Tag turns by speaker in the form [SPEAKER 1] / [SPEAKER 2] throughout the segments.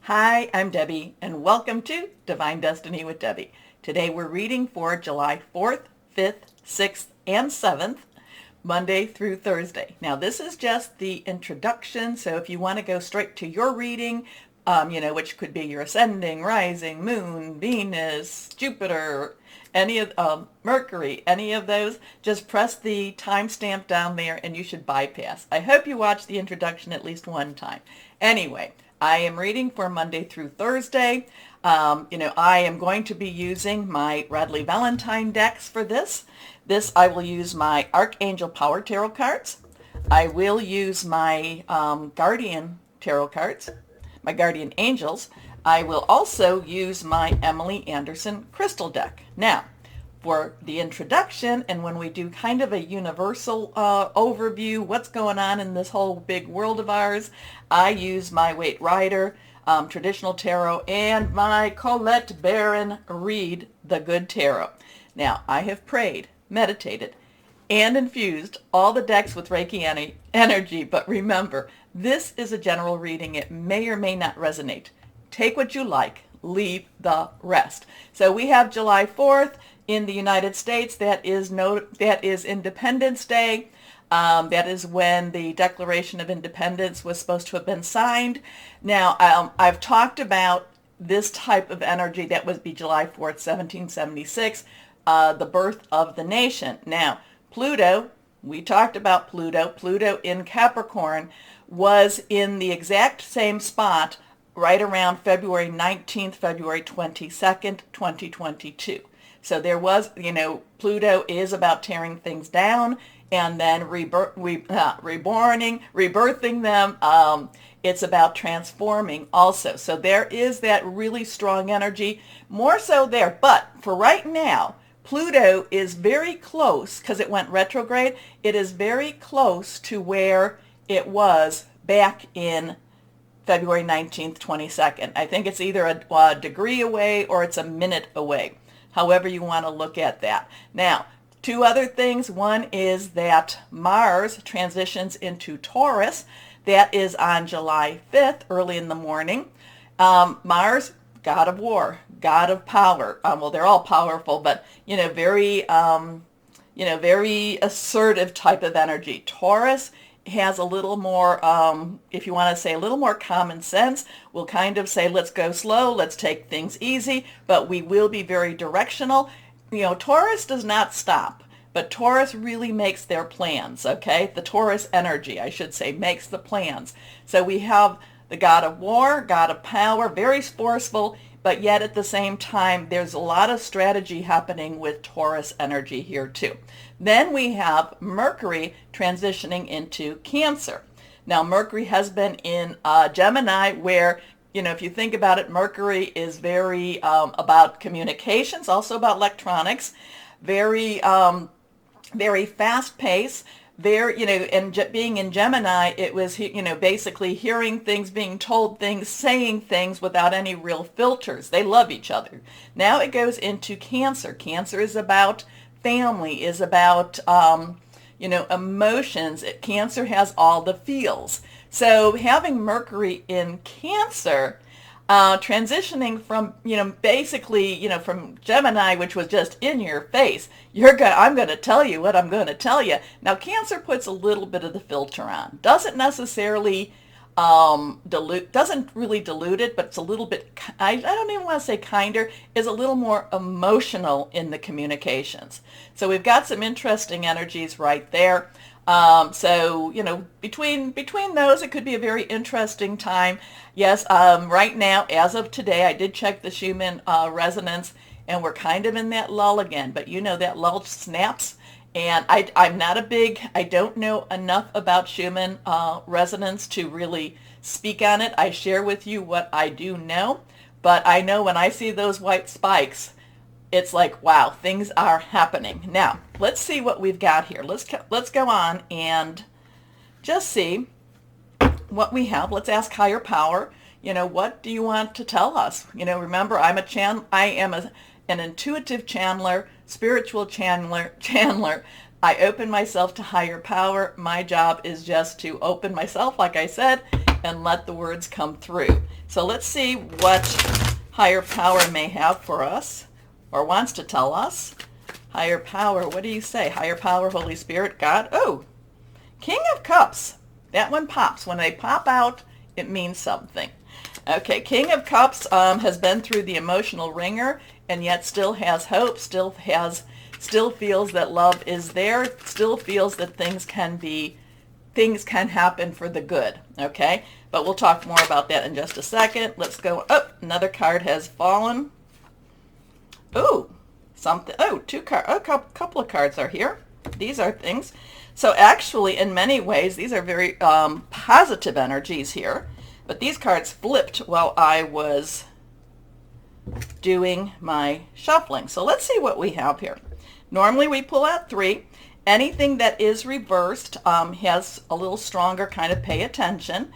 [SPEAKER 1] Hi, I'm Debbie, and welcome to Divine Destiny with Debbie. Today we're reading for July 4th, 5th, 6th, and 7th, Monday through Thursday. Now this is just the introduction, so if you want to go straight to your reading, which could be your ascending, rising, moon, Venus, Jupiter, any of Mercury, any of those, just press the timestamp down there and you should bypass. I hope you watch the introduction at least one time. Anyway, I am reading for Monday through Thursday. I am going to be using my Radley Valentine decks for this. I will use my Archangel Power Tarot cards. I will use my Guardian Tarot cards, my Guardian Angels. I will also use my Emily Anderson Crystal deck. Now, for the introduction and when we do kind of a universal overview, what's going on in this whole big world of ours, I use my Waite Rider Traditional Tarot and my Colette Baron Reed The Good Tarot. Now, I have prayed, meditated, and infused all the decks with Reiki energy, but remember, this is a general reading. It may or may not resonate. Take what you like, leave the rest. So we have July 4th. In the United States, that is Independence Day. That is when the Declaration of Independence was supposed to have been signed. Now, I've talked about this type of energy. That would be July 4th, 1776, the birth of the nation. Now, Pluto, we talked about Pluto. Pluto in Capricorn was in the exact same spot right around February 19th, February 22nd, 2022. So there was, Pluto is about tearing things down and then rebirthing them. It's about transforming also. So there is that really strong energy, more so there. But for right now, Pluto is very close, because it went retrograde, it is very close to where it was back in February 19th, 22nd. I think it's either a degree away or it's a minute away. However you want to look at that. Now, two other things. One is that Mars transitions into Taurus. That is on July 5th, early in the morning. Mars, god of war, god of power. Well, they're all powerful, but, very assertive type of energy. Taurus has a little more, if you want to say a little more common sense. We'll kind of say, let's go slow, let's take things easy, but we will be very directional. Taurus does not stop, but Taurus really makes their plans, okay? The Taurus energy, I should say, makes the plans. So we have the god of war, god of power, very forceful, but yet at the same time, there's a lot of strategy happening with Taurus energy here too. Then we have Mercury transitioning into Cancer. Now, Mercury has been in Gemini, where, if you think about it, Mercury is very about communications, also about electronics, very fast pace. There, and being in Gemini, it was, basically hearing things, being told things, saying things without any real filters. They love each other. Now it goes into Cancer. Cancer is about family, is about, emotions. Cancer has all the feels. So having Mercury in Cancer, transitioning from, basically, from Gemini, which was just in your face, I'm going to tell you what I'm going to tell you. Now, Cancer puts a little bit of the filter on. Doesn't necessarily doesn't really dilute it, but it's a little bit, I don't even want to say kinder, is a little more emotional in the communications. So we've got some interesting energies right there. So, between those, it could be a very interesting time. Yes, right now, as of today, I did check the Schumann resonance, and we're kind of in that lull again. But that lull snaps, and I'm not I don't know enough about Schumann resonance to really speak on it. I share with you what I do know, but I know when I see those white spikes, it's like, wow, things are happening. Now, let's see what we've got here. Let's go on and just see what we have. Let's ask higher power, what do you want to tell us? Remember, I am an intuitive channeler, spiritual channeler. I open myself to higher power. My job is just to open myself, like I said, and let the words come through. So let's see what higher power may have for us or wants to tell us. Higher power, what do you say? Higher power, Holy Spirit, God. Oh, King of Cups. That one pops. When they pop out, it means something. Okay, King of Cups has been through the emotional ringer and yet still has hope, still feels that love is there, still feels that things can happen for the good. Okay, but we'll talk more about that in just a second. Let's go. Oh, another card has fallen. Oh, something. Oh, a couple of cards are here. These are things. So actually, in many ways, these are very positive energies here. But these cards flipped while I was doing my shuffling. So let's see what we have here. Normally we pull out 3. Anything that is reversed has a little stronger kind of pay attention.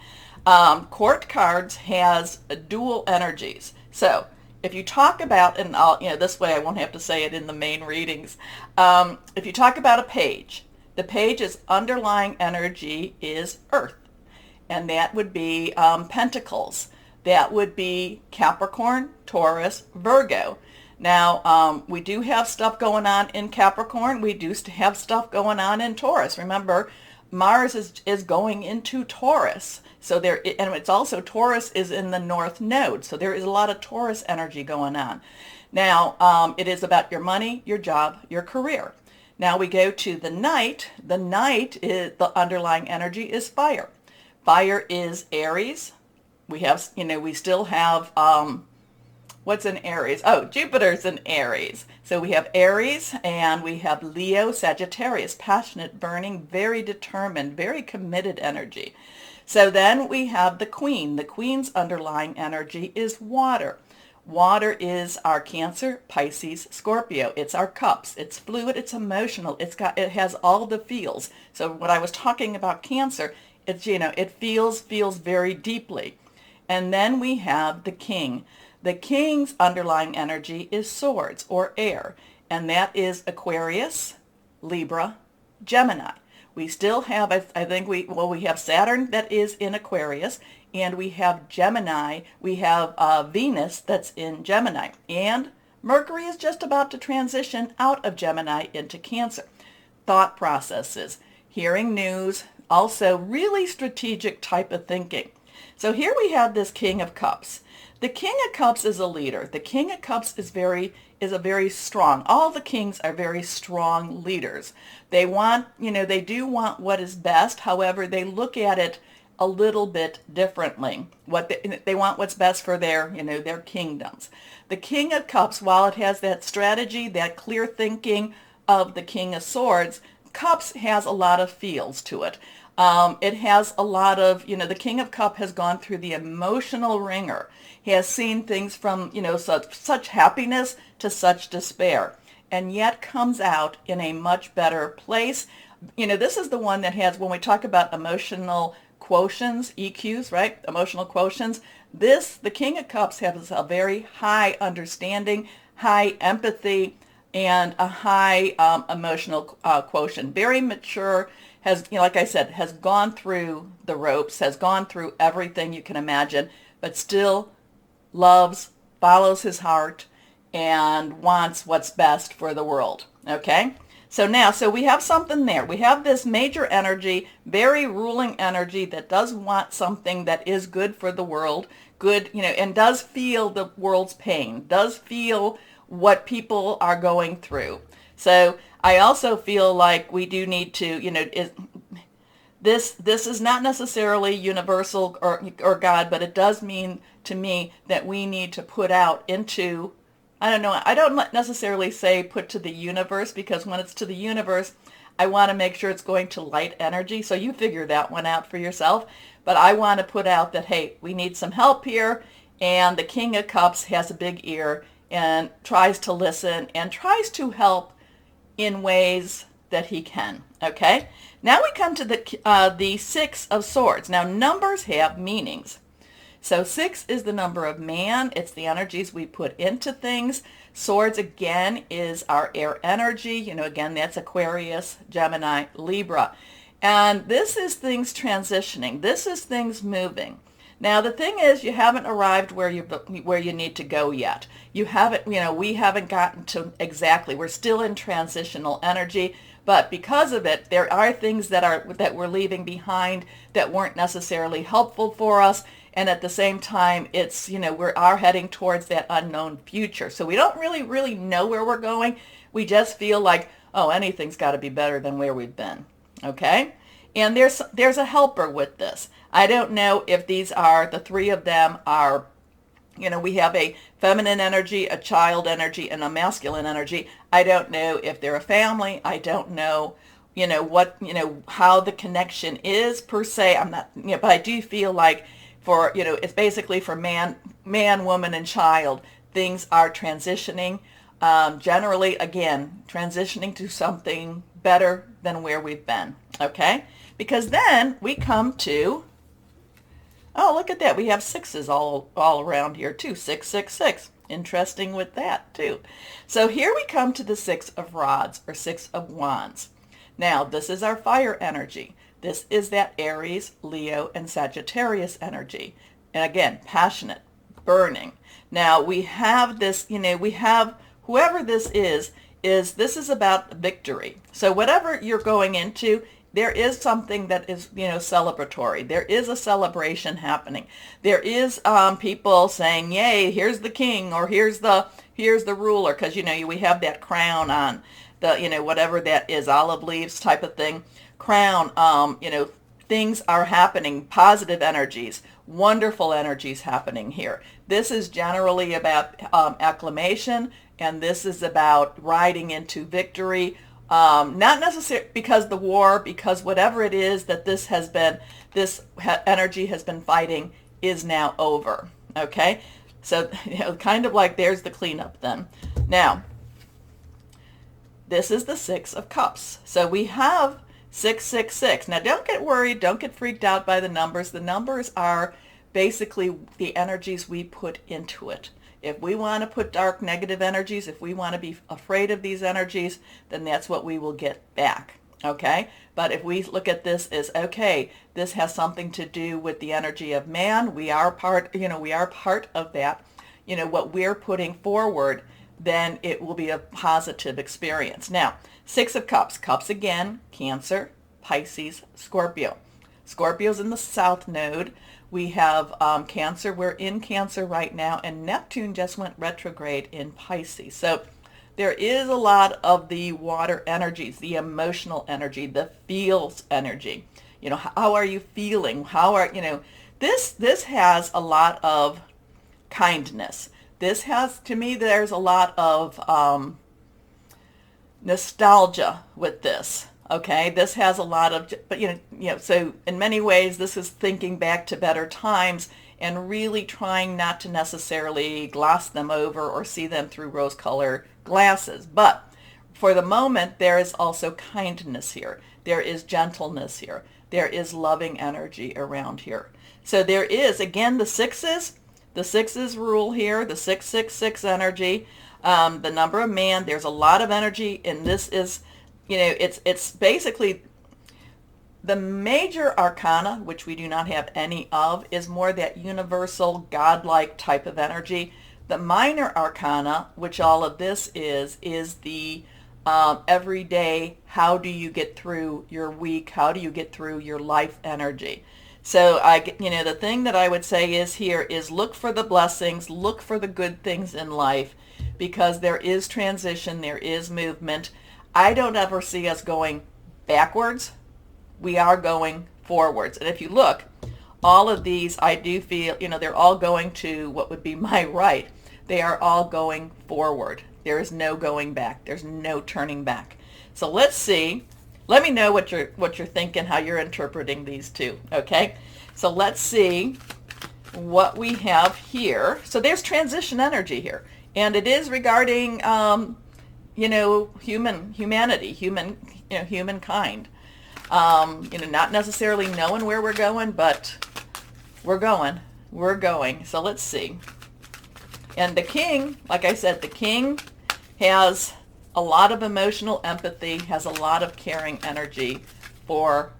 [SPEAKER 1] Court cards has dual energies. So if you talk about, and this way I won't have to say it in the main readings. If you talk about a page, the page's underlying energy is Earth, and that would be Pentacles. That would be Capricorn, Taurus, Virgo. Now, we do have stuff going on in Capricorn. We do have stuff going on in Taurus. Remember, Mars is going into Taurus. So there, and it's also Taurus is in the North Node. So there is a lot of Taurus energy going on. Now, it is about your money, your job, your career. Now we go to the Knight. The Knight, the underlying energy is fire. Fire is Aries. We have, we still have, what's in Aries? Oh, Jupiter's in Aries. So we have Aries and we have Leo, Sagittarius, passionate, burning, very determined, very committed energy. So then we have the Queen. The Queen's underlying energy is water. Water is our Cancer, Pisces, Scorpio. It's our cups. It's fluid. It's emotional. It has all the feels. So when I was talking about Cancer, it's, it feels very deeply. And then we have the King. The King's underlying energy is swords or air, and that is Aquarius, Libra, Gemini. We still have, I think we have Saturn that is in Aquarius, and we have Gemini. We have Venus that's in Gemini, and Mercury is just about to transition out of Gemini into Cancer. Thought processes, hearing news, also really strategic type of thinking. So here we have this King of Cups. The King of Cups is a leader. The King of Cups is a very strong. All the kings are very strong leaders. They want, they do want what is best. However, they look at it a little bit differently. They want what's best for their kingdoms. The King of Cups, while it has that strategy, that clear thinking of the King of Swords, Cups has a lot of feels to it. It has a lot of, the King of Cups has gone through the emotional ringer. He has seen things from, such happiness to such despair, and yet comes out in a much better place. This is the one that has, when we talk about emotional quotients, EQs, right? Emotional quotients. The King of Cups has a very high understanding, high empathy, and a high emotional quotient. Very mature, has, like I said, has gone through the ropes, has gone through everything you can imagine, but still loves, follows his heart, and wants what's best for the world. Okay? So we have something there. We have this major energy, very ruling energy that does want something that is good for the world, good, and does feel the world's pain, does feel what people are going through. So I also feel like we do need to, this is not necessarily universal or God, but it does mean to me that we need to put out into, I don't know, I don't necessarily say put to the universe, because when it's to the universe, I want to make sure it's going to light energy. So you figure that one out for yourself. But I want to put out that, hey, we need some help here. And the King of Cups has a big ear and tries to listen and tries to help in ways that he can. Okay? Now we come to the Six of Swords. Now numbers have meanings. So 6 is the number of man. It's the energies we put into things. Swords, again, is our air energy. Again, that's Aquarius, Gemini, Libra. And this is things transitioning. This is things moving. Now the thing is, you haven't arrived where you need to go yet. You haven't, we haven't gotten to exactly. We're still in transitional energy, but because of it, there are things that we're leaving behind that weren't necessarily helpful for us. And at the same time, it's, we are heading towards that unknown future. So we don't really know where we're going. We just feel like, oh, anything's got to be better than where we've been. Okay? And there's a helper with this. I don't know if the three of them are, we have a feminine energy, a child energy, and a masculine energy. I don't know if they're a family. I don't know, how the connection is per se. I'm not, but I do feel like it's basically for man, woman, and child. Things are transitioning. Generally, again, transitioning to something better than where we've been. Okay? Because then we come to, oh, look at that. We have sixes all around here too. 666. Interesting with that too. So here we come to the Six of Rods or Six of Wands. Now, this is our fire energy. This is that Aries, Leo, and Sagittarius energy. And again, passionate, burning. Now, we have this, we have whoever this is this is about victory. So whatever you're going into, there is something that is, celebratory. There is a celebration happening. There is people saying, yay, here's the king, or here's the ruler, because, we have that crown on, the, whatever that is, olive leaves type of thing, crown, things are happening, positive energies, wonderful energies happening here. This is generally about acclamation, and this is about riding into victory. Not necessarily because the war, because whatever it is that this energy has been fighting is now over. Okay? So, kind of like there's the cleanup then. Now, this is the Six of Cups. So we have 666. Now, don't get worried. Don't get freaked out by the numbers. The numbers are basically the energies we put into it. If we want to put dark negative energies, if we want to be afraid of these energies, then that's what we will get back. Okay? But if we look at this as, okay, this has something to do with the energy of man, we are part of that, what we're putting forward, then it will be a positive experience. Now, Six of Cups. Cups again, Cancer, Pisces, Scorpio. Scorpio's in the South Node. We have Cancer. We're in Cancer right now, and Neptune just went retrograde in Pisces. So there is a lot of the water energies, the emotional energy, the feels energy. How are you feeling? This has a lot of kindness. This has, to me, there's a lot of nostalgia with this. Okay, this has a lot of, but so in many ways, this is thinking back to better times and really trying not to necessarily gloss them over or see them through rose-colored glasses. But for the moment, there is also kindness here. There is gentleness here. There is loving energy around here. So there is, again, the sixes rule here, the 666 energy, the number of man. There's a lot of energy, and this is, it's basically the major arcana, which we do not have any of, is more that universal godlike type of energy. The minor arcana, which all of this is the everyday, how do you get through your week? How do you get through your life energy? So the thing that I would say is look for the blessings, look for the good things in life, because there is transition, there is movement. I don't ever see us going backwards. We are going forwards. And if you look, all of these, I do feel, they're all going to what would be my right. They are all going forward. There is no going back. There's no turning back. So let's see. Let me know what you're thinking, how you're interpreting these two, okay? So let's see what we have here. So there's transition energy here. And it is regarding, humanity, humankind. Not necessarily knowing where we're going, but we're going. So let's see. And the king, like I said, the king has a lot of emotional empathy, has a lot of caring energy for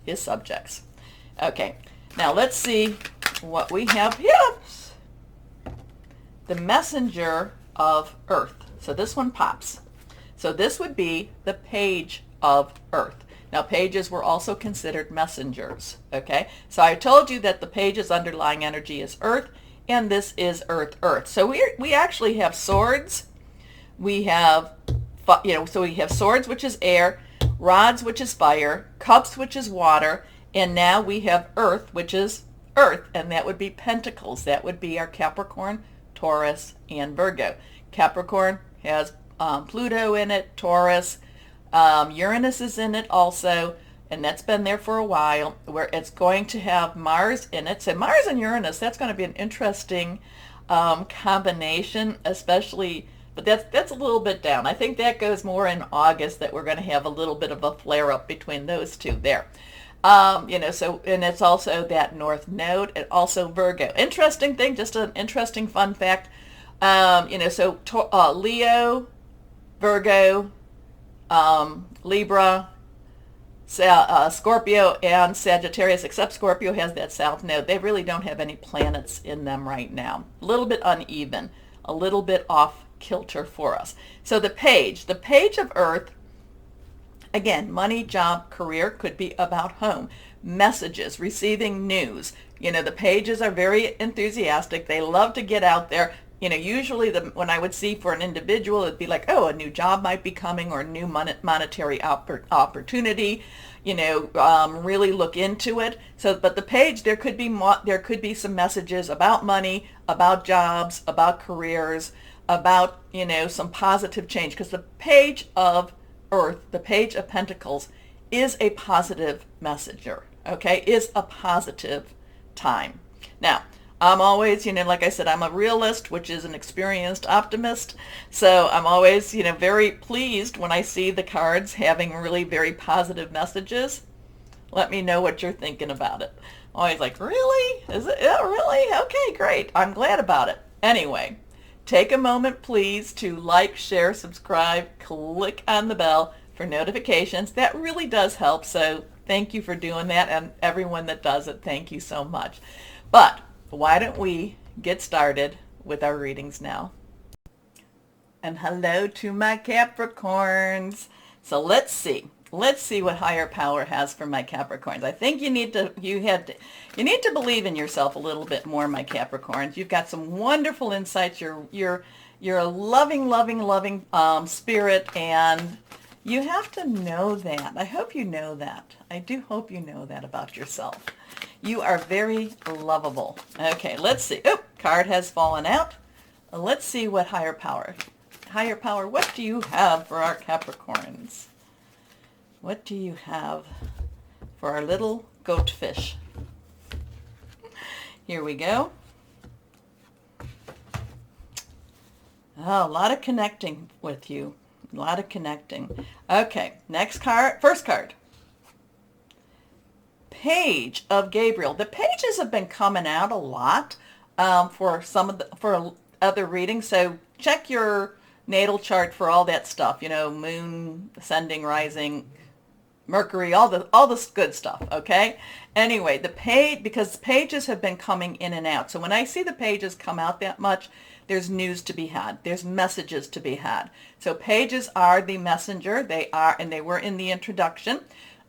[SPEAKER 1] his subjects. Okay, now let's see what we have here. The messenger of Earth. So this one pops. So this would be the page of Earth. Now pages were also considered messengers. Okay, so I told you that the page's underlying energy is Earth, and this is Earth. So we actually have swords. We have, so we have swords, which is air, rods, which is fire, cups, which is water, and now we have Earth, which is Earth, and that would be pentacles. That would be our Capricorn, Taurus, and Virgo. Capricorn has Pluto in it, Taurus, Uranus is in it also, and that's been there for a while, where it's going to have Mars in it. So Mars and Uranus, that's going to be an interesting combination, especially, but that's a little bit down. I think that goes more in August, that we're going to have a little bit of a flare-up between those two there. So, and it's also that North Node, and also Virgo. Interesting thing, just an interesting fun fact, Leo, Virgo, Libra, Scorpio, and Sagittarius, except Scorpio has that South Node. They really don't have any planets in them right now. A little bit uneven, a little bit off kilter for us. So the page of Earth, again, money, job, career, could be about home, messages, receiving news. The pages are very enthusiastic. They love to get out there. Usually when I would see for an individual, it'd be like, oh, a new job might be coming, or a new monetary opportunity, really look into it. So, but the page, there could be some messages about money, about jobs, about careers, about, some positive change, because the page of Earth, the page of Pentacles, is a positive messenger, okay, is a positive time. Now, I'm always, like I said, I'm a realist, which is an experienced optimist. So I'm always, very pleased when I see the cards having really very positive messages. Let me know what you're thinking about it. I'm always like, really? Is it? Yeah, really? Okay, great. I'm glad about it. Anyway, take a moment, please, to like, share, subscribe, click on the bell for notifications. That really does help. So thank you for doing that. And everyone that does it, thank you so much. But why don't we get started with our readings now? And hello to my Capricorns. So let's see what higher power has for my Capricorns. I think you need to believe in yourself a little bit more, my Capricorns. You've got some wonderful insights. You're a loving spirit, and you have to know that. I hope you know that. I do hope you know that about yourself. You are very lovable. Okay, let's see. Oh, card has fallen out. Let's see what higher power, what do you have for our Capricorns? What do you have for our little goatfish? Here we go. Oh, a lot of connecting with you. A lot of connecting. Okay, next card, first card. Page of Gabriel. The pages have been coming out a lot for other readings. So check your natal chart for all that stuff. Moon, ascending, rising, Mercury, all this good stuff. Okay. Anyway, because pages have been coming in and out. So when I see the pages come out that much, there's news to be had. There's messages to be had. So pages are the messenger. They were in the introduction.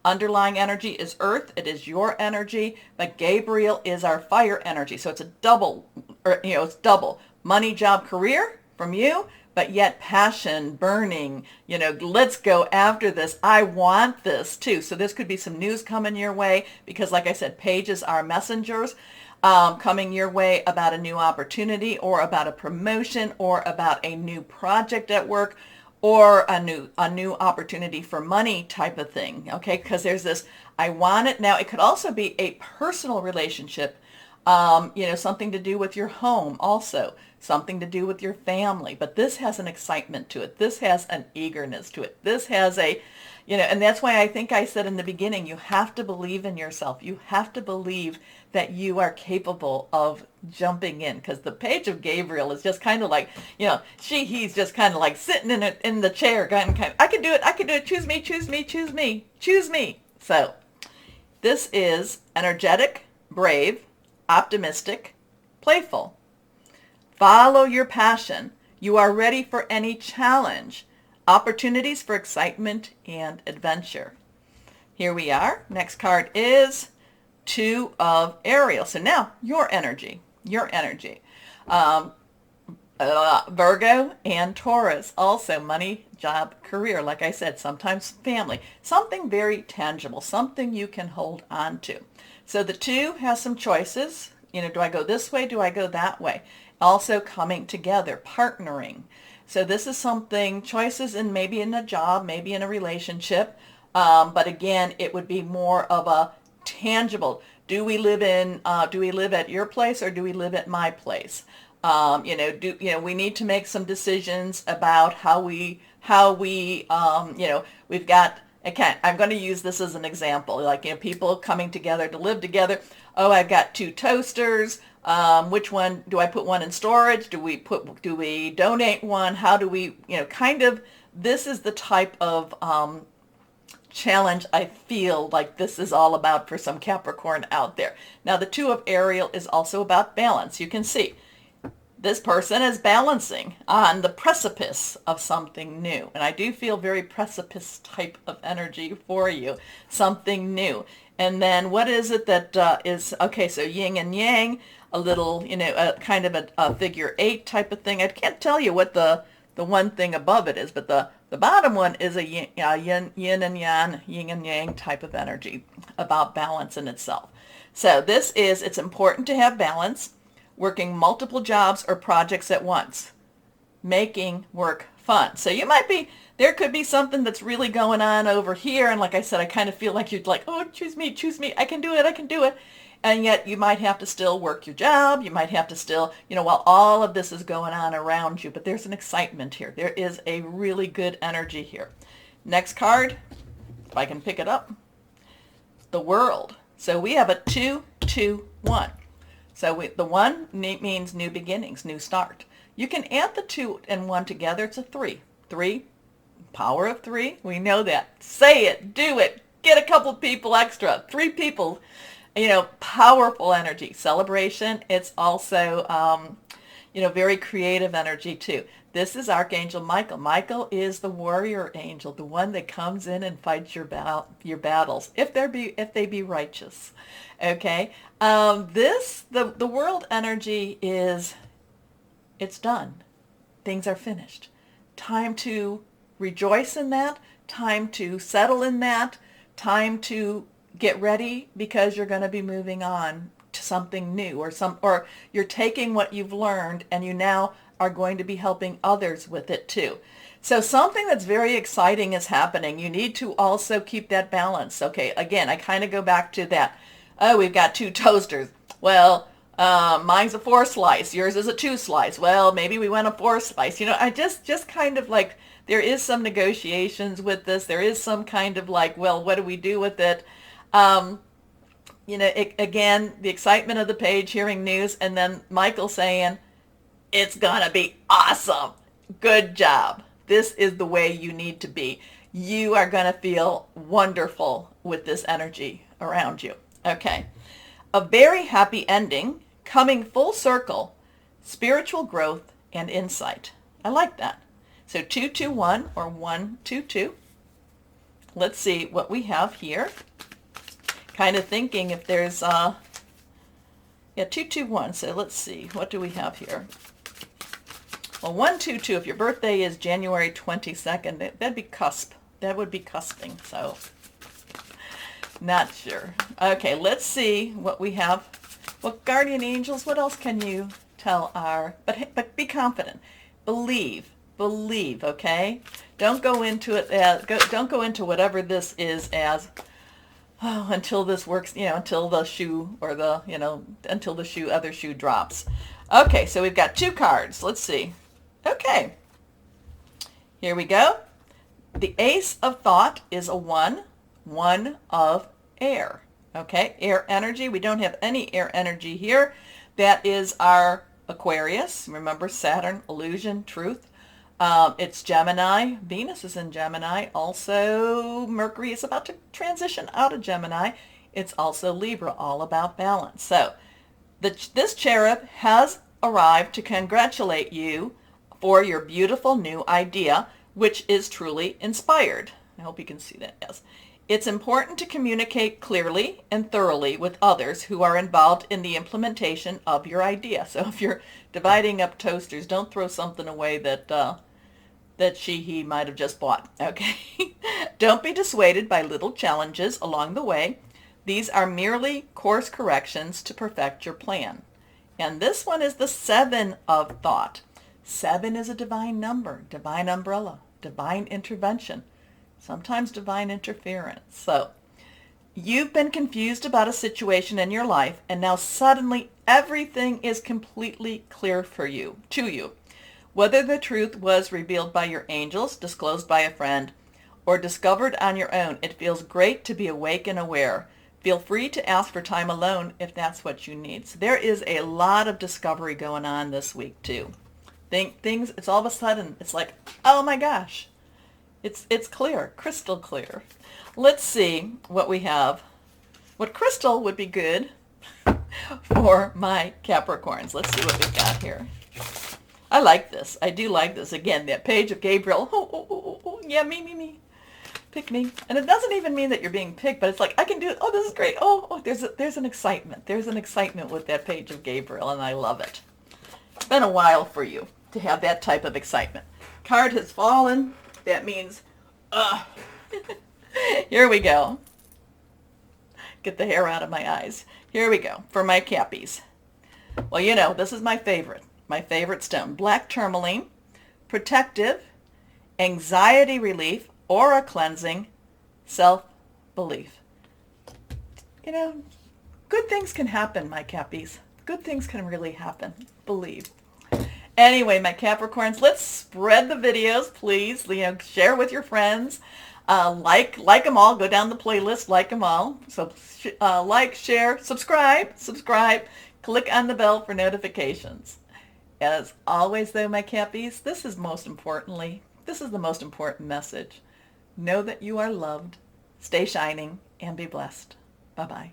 [SPEAKER 1] Underlying energy is Earth. It is your energy, but Gabriel is our fire energy. So it's a double, it's double. Money, job, career from you, but yet passion, burning, let's go after this. I want this too. So this could be some news coming your way, because like I said, pages are messengers coming your way about a new opportunity, or about a promotion, or about a new project at work, or a new opportunity for money type of thing, okay? Because there's this, I want it. Now, it could also be a personal relationship, something to do with your home also, something to do with your family. But this has an excitement to it. This has an eagerness to it. This has a, and that's why I think I said in the beginning, you have to believe in yourself. You have to believe that you are capable of jumping in, because the page of Gabriel is just kind of like, he's just kind of like sitting in the chair, kind of, I can do it, choose me. So This is energetic, brave, optimistic, playful. Follow your passion. You are ready for any challenge. Opportunities for excitement and adventure. Here we are. Next card is Two of Ariel. So now your energy. Virgo and Taurus. Also money, job, career. Like I said, sometimes family. Something very tangible. Something you can hold on to. So the two has some choices. Do I go this way? Do I go that way? Also coming together, partnering. So this is something, choices in maybe in a job, maybe in a relationship. But again, it would be more of a tangible. Do we live at your place or do we live at my place? We need to make some decisions about how we we've got, I'm going to use this as an example, like, people coming together to live together. Oh, I've got two toasters. Which one, do I put one in storage? Do we donate one? How do we, this is the type of, challenge I feel like this is all about for some Capricorn out there. Now, the Two of Ariel is also about balance. You can see this person is balancing on the precipice of something new. And I do feel very precipice type of energy for you, something new. And then what is it that is, okay, so yin and yang, a little, kind of a figure 8 type of thing. I can't tell you what the one thing above it is, but the bottom one is a yin and yang, yin and yang type of energy about balance in itself. So it's important to have balance, working multiple jobs or projects at once, making work fun. So there could be something that's really going on over here. And like I said, I kind of feel like you'd like, oh, choose me. I can do it. And yet you might have to still work your job. You might have to still, while all of this is going on around you. But there's an excitement here. There is a really good energy here. Next card, if I can pick it up, the World. So we have a 2-2-1. So the 1 means new beginnings, new start. You can add the 2 and 1 together. It's a 3. 3, power of 3. We know that. Say it, do it, get a couple people extra. 3 people. Powerful energy, celebration. It's also, very creative energy too. This is Archangel Michael. Michael is the warrior angel, the one that comes in and fights your battles, if they be righteous. Okay. The World energy is, it's done. Things are finished. Time to rejoice in that. Time to settle in that. Time to get ready, because you're going to be moving on to something new, or you're taking what you've learned and you now are going to be helping others with it too. So something that's very exciting is happening. You need to also keep that balance. Okay, again, I kind of go back to that. Oh, we've got 2 toasters. Well, mine's a 4 slice. Yours is a 2 slice. Well, maybe we want a 4 slice. I just kind of like, there is some negotiations with this. There is some kind of like, well, what do we do with it? Again, the excitement of the page, hearing news, and then Michael saying, it's gonna be awesome. Good job. This is the way you need to be. You are gonna feel wonderful with this energy around you. Okay. A very happy ending, coming full circle, spiritual growth and insight. I like that. So 2-2-1 or 1-2-2. Let's see what we have here. Kind of thinking if there's 2-2-1. So let's see, what do we have here? Well, 1-2-2. If your birthday is January 22nd, that'd be cusp. That would be cusping. So not sure. Okay, let's see what we have. Well, guardian angels, what else can you tell but be confident. Believe. Okay? Don't go into it don't go into whatever this is as, oh, until this works, until the shoe or until the other shoe drops. Okay, so we've got 2 cards. Let's see. Okay. Here we go. The Ace of Thought is a 1 of air. Okay, air energy. We don't have any air energy here. That is our Aquarius. Remember, Saturn, illusion, truth. It's Gemini. Venus is in Gemini. Also, Mercury is about to transition out of Gemini. It's also Libra, all about balance. So this cherub has arrived to congratulate you for your beautiful new idea, which is truly inspired. I hope you can see that, yes. It's important to communicate clearly and thoroughly with others who are involved in the implementation of your idea. So if you're dividing up toasters, don't throw something away that he might have just bought, okay? Don't be dissuaded by little challenges along the way. These are merely course corrections to perfect your plan. And this one is the 7 of thought. 7 is a divine number, divine umbrella, divine intervention, sometimes divine interference. So you've been confused about a situation in your life, and now suddenly everything is completely clear to you. Whether the truth was revealed by your angels, disclosed by a friend, or discovered on your own, it feels great to be awake and aware. Feel free to ask for time alone if that's what you need. So there is a lot of discovery going on this week too. It's all of a sudden, it's like, oh my gosh, it's clear, crystal clear. Let's see what we have. What crystal would be good for my Capricorns? Let's see what we've got here. I like this. I do like this. Again, that page of Gabriel. Oh, yeah, me. Pick me. And it doesn't even mean that you're being picked, but it's like, I can do it. Oh, this is great. Oh, there's an excitement. There's an excitement with that page of Gabriel, and I love it. It's been a while for you to have that type of excitement. Card has fallen. That means, here we go. Get the hair out of my eyes. Here we go for my Cappies. Well, you know, this is my favorite stone. Black tourmaline, protective, anxiety relief, aura cleansing, self-belief. You know, good things can happen, my Cappies. Good things can really happen. Believe. Anyway, my Capricorns, let's spread the videos, please. You know, share with your friends. Like them all. Go down the playlist, like them all. So like, share, subscribe. Click on the bell for notifications. As always, though, my Cappies, this is the most important message. Know that you are loved. Stay shining and be blessed. Bye-bye.